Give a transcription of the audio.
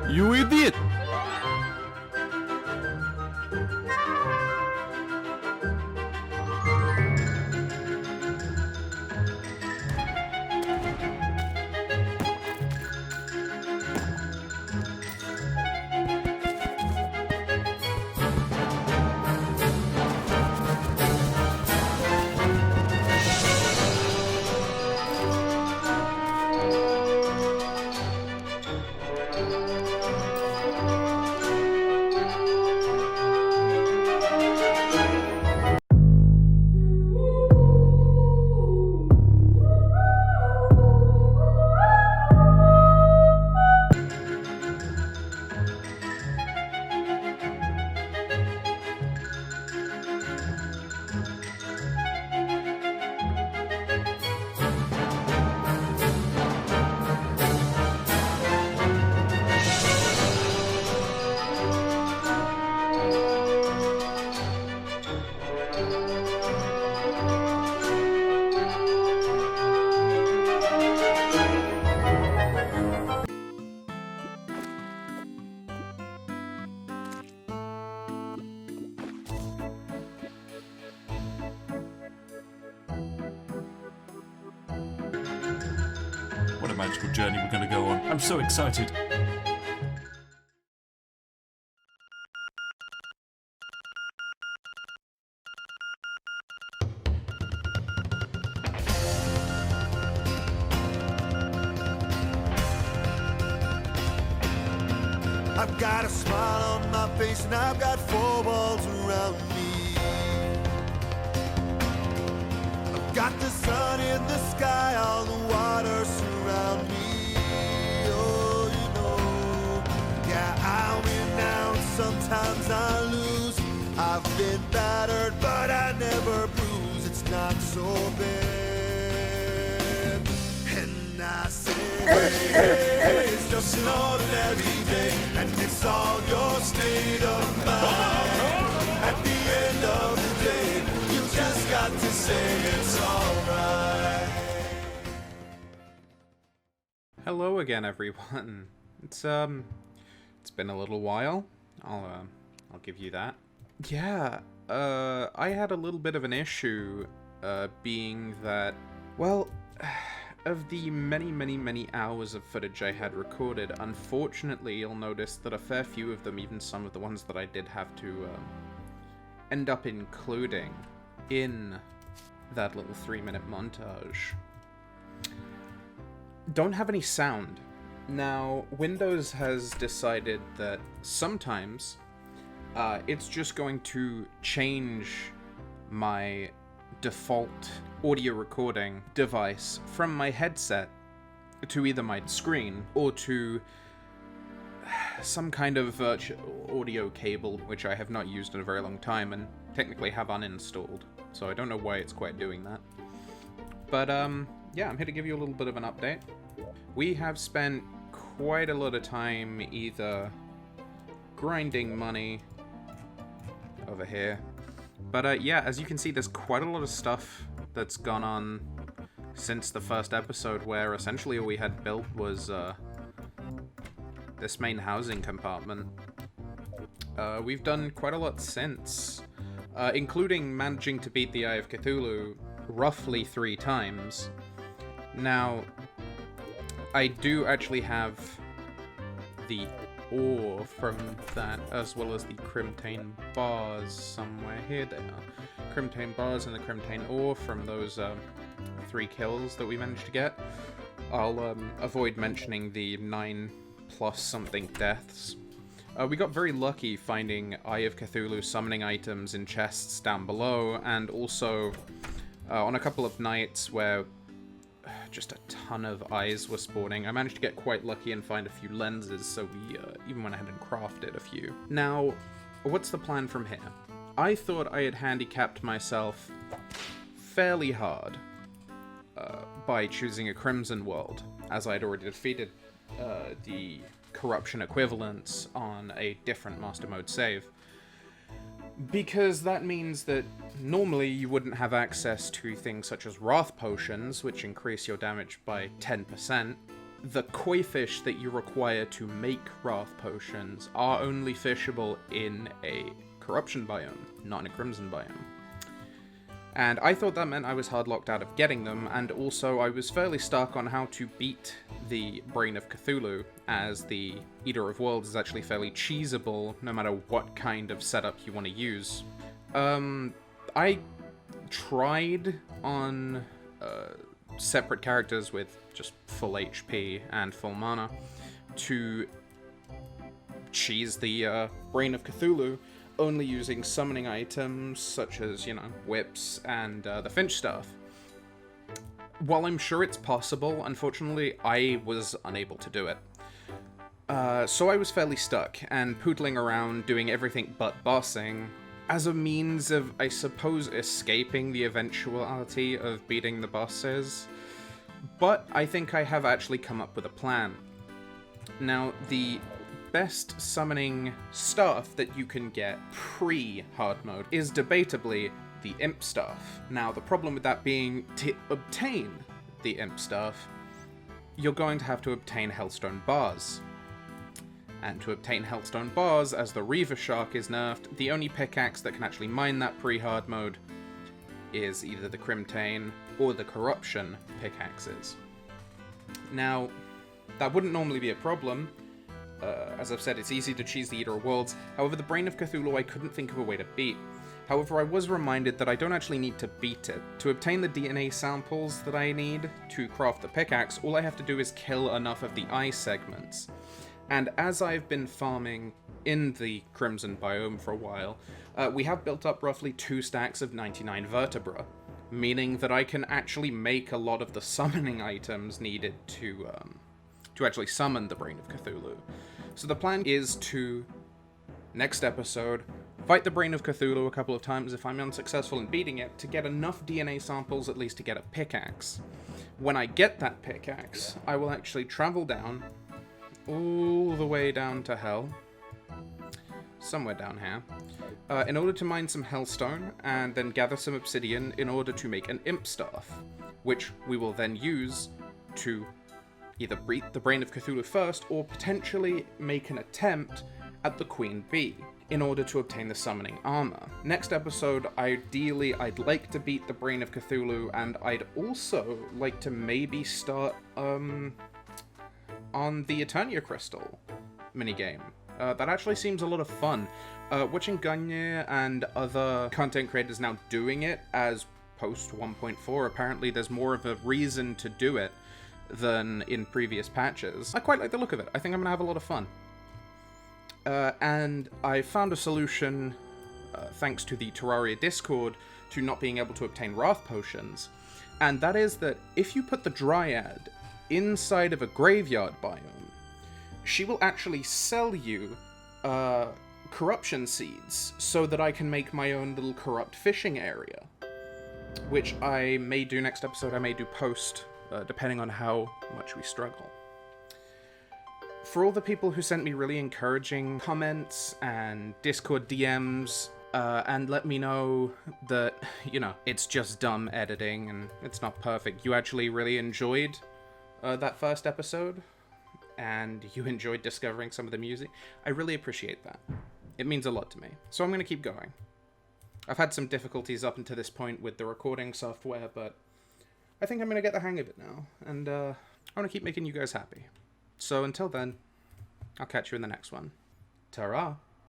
You idiot! What a magical journey we're going to go on. I'm so excited. I've got a smile on my face and I've got four walls around me. I've got the sun in the sky, all the water surround me. Oh, you know, yeah, I win now and sometimes I lose. I've been battered, but I never bruise. It's not so bad. And I say, hey, it's just an ordinary day, and it's all your state of mind. At the end of the day, you just got to say it's alright. Hello again, everyone. It's been a little while. I'll give you that. Yeah, I had a little bit of an issue, being that, well, of the many hours of footage I had recorded, unfortunately you'll notice that a fair few of them, even some of the ones that I did have to end up including in that little 3-minute montage, don't have any sound. Now, Windows has decided that sometimes it's just going to change my default audio recording device from my headset to either my screen or to some kind of virtual audio cable, which I have not used in a very long time and technically have uninstalled, so I don't know why it's quite doing that. But yeah, I'm here to give you a little bit of an update. We have spent quite a lot of time either grinding money over here, but yeah, as you can see, there's quite a lot of stuff that's gone on since the first episode, where essentially all we had built was this main housing compartment. We've done quite a lot since, including managing to beat the Eye of Cthulhu roughly 3 times. Now, I do actually have the ore from that, as well as the Crimtane bars somewhere. Here they are. Crimtane bars and the Crimtane ore from those 3 kills that we managed to get. I'll avoid mentioning the 9 plus something deaths. We got very lucky finding Eye of Cthulhu summoning items in chests down below, and also on a couple of nights where just a ton of eyes were spawning, I managed to get quite lucky and find a few lenses, so we even went ahead and crafted a few. Now, what's the plan from here? I thought I had handicapped myself fairly hard by choosing a Crimson World, as I'd already defeated the corruption equivalents on a different Master Mode save. Because that means that normally you wouldn't have access to things such as Wrath Potions, which increase your damage by 10%, the koi fish that you require to make wrath potions are only fishable in a corruption biome, not in a crimson biome. And I thought that meant I was hard locked out of getting them, and also I was fairly stuck on how to beat the Brain of Cthulhu, as the Eater of Worlds is actually fairly cheesable no matter what kind of setup you want to use. I tried on separate characters with just full HP and full mana to cheese the Brain of Cthulhu, only using summoning items such as, whips and the Finch Staff. While I'm sure it's possible, unfortunately, I was unable to do it. So I was fairly stuck, and poodling around doing everything but bossing, as a means of, I suppose, escaping the eventuality of beating the bosses. But I think I have actually come up with a plan. Now, the best summoning staff that you can get pre-hard mode is debatably the Imp Staff. Now, the problem with that being, to obtain the Imp Staff, you're going to have to obtain Hellstone Bars. And to obtain Hellstone Bars, as the Reaver Shark is nerfed, the only pickaxe that can actually mine that pre-hard mode is either the Crimtane or the Corruption pickaxes. Now, that wouldn't normally be a problem. As I've said, it's easy to cheese the Eater of Worlds. However, the Brain of Cthulhu I couldn't think of a way to beat. However, I was reminded that I don't actually need to beat it. To obtain the DNA samples that I need to craft the pickaxe, all I have to do is kill enough of the eye segments. And as I've been farming in the Crimson biome for a while, we have built up roughly 2 stacks of 99 vertebra, meaning that I can actually make a lot of the summoning items needed to actually summon the Brain of Cthulhu. So the plan is to, next episode, fight the Brain of Cthulhu a couple of times if I'm unsuccessful in beating it, to get enough DNA samples at least to get a pickaxe. When I get that pickaxe, I will actually travel down, all the way down to Hell, somewhere down here, in order to mine some Hellstone, and then gather some obsidian in order to make an Imp Staff, which we will then use to either beat the Brain of Cthulhu first, or potentially make an attempt at the Queen Bee, in order to obtain the summoning armor. Next episode, ideally, I'd like to beat the Brain of Cthulhu, and I'd also like to maybe start, on the Eternia Crystal minigame. That actually seems a lot of fun. Watching Gagne and other content creators now doing it as post 1.4, apparently there's more of a reason to do it than in previous patches. I quite like the look of it. I think I'm gonna have a lot of fun. And I found a solution, thanks to the Terraria Discord, to not being able to obtain Wrath Potions. And that is that if you put the Dryad inside of a graveyard biome, she will actually sell you corruption seeds so that I can make my own little corrupt fishing area, which I may do next episode, I may do post, depending on how much we struggle. For all the people who sent me really encouraging comments and Discord DMs, and let me know that, it's just dumb editing and it's not perfect, you actually really enjoyed that first episode, and you enjoyed discovering some of the music, I really appreciate that. It means a lot to me. So I'm going to keep going. I've had some difficulties up until this point with the recording software, but I think I'm going to get the hang of it now, and I want to keep making you guys happy. So until then, I'll catch you in the next one. Ta-ra!